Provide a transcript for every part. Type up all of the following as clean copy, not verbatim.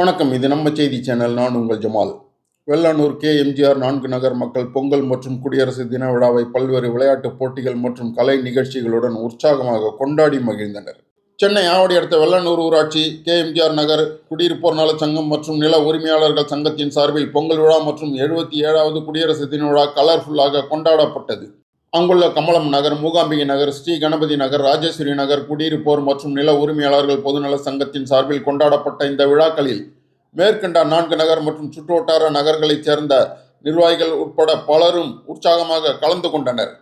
வணக்கம். இது நம்ம செய்தி சேனல். நான் உங்கள் ஜமால். வெள்ளானூர் எம்ஜிஆர் 4 நகர் மக்கள் பொங்கல் மற்றும் குடியரசு தின விழாவை பல்வேறு விளையாட்டுப் போட்டிகள் மற்றும் கலை நிகழ்ச்சிகளுடன் உற்சாகமாக கொண்டாடி மகிழ்ந்தனர். சென்னை ஆவடி அடுத்த வெள்ளானூர் ஊராட்சி எம்ஜிஆர் நகர் குடியிருப்போர் நலச் சங்கம் மற்றும் நில உரிமையாளர்கள் சங்கத்தின் சார்பில் பொங்கல் விழா மற்றும் 77வது குடியரசு தின விழா கலர்ஃபுல்லாக கொண்டாடப்பட்டது. அங்குள்ள கமலம் நகர், மூகாம்பிகை நகர், ஸ்ரீ கணபதி நகர், ராஜேஸ்வரி நகர் குடியிருப்போர் மற்றும் நில உரிமையாளர்கள் பொதுநல சங்கத்தின் சார்பில் கொண்டாடப்பட்ட இந்த விழாக்களில் மேற்கண்ட 4 நகர் மற்றும் சுற்றுவட்டார நகர்களைச் சேர்ந்த நிர்வாகிகள் உட்பட பலரும் உற்சாகமாக கலந்து கொண்டனர்.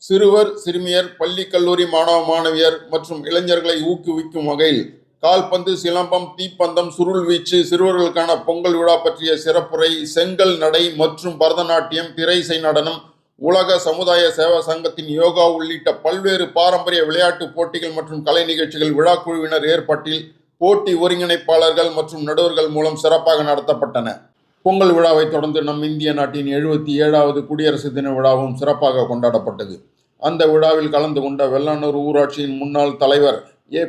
சிறுவர், சிறுமியர், பள்ளி, கல்லூரி மாணவ மாணவியர் மற்றும் இளைஞர்களை ஊக்குவிக்கும் வகையில் கால்பந்து, சிலம்பம், தீப்பந்தம், சுருள் வீச்சு, சிறுவர்களுக்கான பொங்கல் விழா பற்றிய சிறப்புரை, செங்கல் நடை மற்றும் பரதநாட்டியம், திரைசை நடனம், உலக சமுதாய சேவா சங்கத்தின் யோகா உள்ளிட்ட பல்வேறு பாரம்பரிய விளையாட்டு போட்டிகள் மற்றும் கலை நிகழ்ச்சிகள் விழா குழுவினர் ஏற்பாட்டில் போட்டி ஒருங்கிணைப்பாளர்கள் மற்றும் நடுவர்கள் மூலம் சிறப்பாக நடத்தப்பட்டன. பொங்கல் விழாவை தொடர்ந்து நம் இந்திய நாட்டின் 77வது குடியரசு தின விழாவும் சிறப்பாக கொண்டாடப்பட்டது. அந்த விழாவில் கலந்து கொண்ட வெள்ளானூர் ஊராட்சியின் முன்னாள் தலைவர்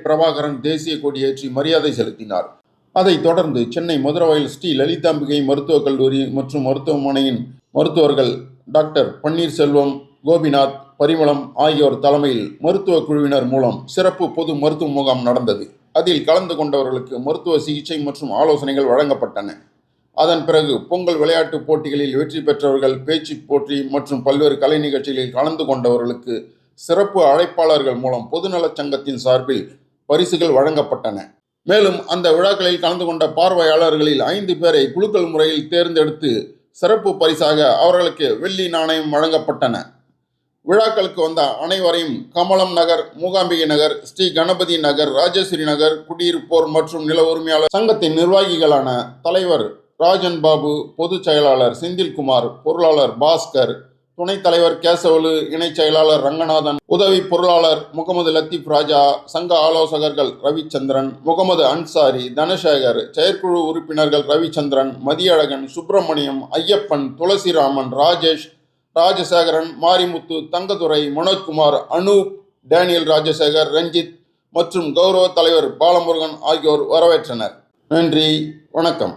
பிரபாகரன் தேசிய கொடியேற்றி மரியாதை செலுத்தினார். அதைத் தொடர்ந்து சென்னை மதுரவாயல் ஸ்ரீ லலிதாம்பிகை மருத்துவக் கல்லூரி மற்றும் மருத்துவமனையின் மருத்துவர்கள் டாக்டர் பன்னீர்செல்வம், கோபிநாத், பரிமளம் ஆகியோர் தலைமையில் மருத்துவ குழுவினர் மூலம் சிறப்பு பொது மருத்துவ முகாம் நடந்தது. அதில் கலந்து கொண்டவர்களுக்கு மருத்துவ சிகிச்சை மற்றும் ஆலோசனைகள் வழங்கப்பட்டன. அதன் பிறகு பொங்கல் விளையாட்டு போட்டிகளில் வெற்றி பெற்றவர்கள், பேச்சு போட்டி மற்றும் பல்வேறு கலை நிகழ்ச்சிகளில் கலந்து கொண்டவர்களுக்கு சிறப்பு அழைப்பாளர்கள் மூலம் பொதுநலச் சங்கத்தின் சார்பில் பரிசுகள் வழங்கப்பட்டன. மேலும் அந்த விழாக்களில் கலந்து கொண்ட பார்வையாளர்களில் 5 பேரை குலுக்கல் முறையில் தேர்ந்தெடுத்து சிறப்பு பரிசாக அவர்களுக்கு வெள்ளி நாணயம் வழங்கப்பட்டன. விழாக்களுக்கு வந்த அனைவரையும் கமலம் நகர், மூகாம்பிகை நகர், ஸ்ரீ கணபதி நகர், ராஜேஸ்வரி நகர் குடியிருப்போர் மற்றும் நில உரிமையாளர் சங்கத்தின் நிர்வாகிகளான தலைவர் ராஜன் பாபு, பொதுச் செயலாளர் செந்தில்குமார், பொருளாளர் பாஸ்கர், துணைத் தலைவர் கேசவலு, இணைச் செயலாளர் ரங்கநாதன், உதவி பொருளாளர் முகமது லத்தீப் ராஜா, சங்க ஆலோசகர்கள் ரவிச்சந்திரன், முகமது அன்சாரி, தனசேகர், செயற்குழு உறுப்பினர்கள் ரவிச்சந்திரன், மதியழகன், சுப்பிரமணியம், ஐயப்பன், துளசிராமன், ராஜேஷ், ராஜசேகரன், மாரிமுத்து, தங்கதுரை, மனோஜ்குமார், அனூப், டேனியல் ராஜசேகர், ரஞ்சித் மற்றும் கௌரவ தலைவர் பாலமுருகன் ஆகியோர் வரவேற்றனர். நன்றி, வணக்கம்.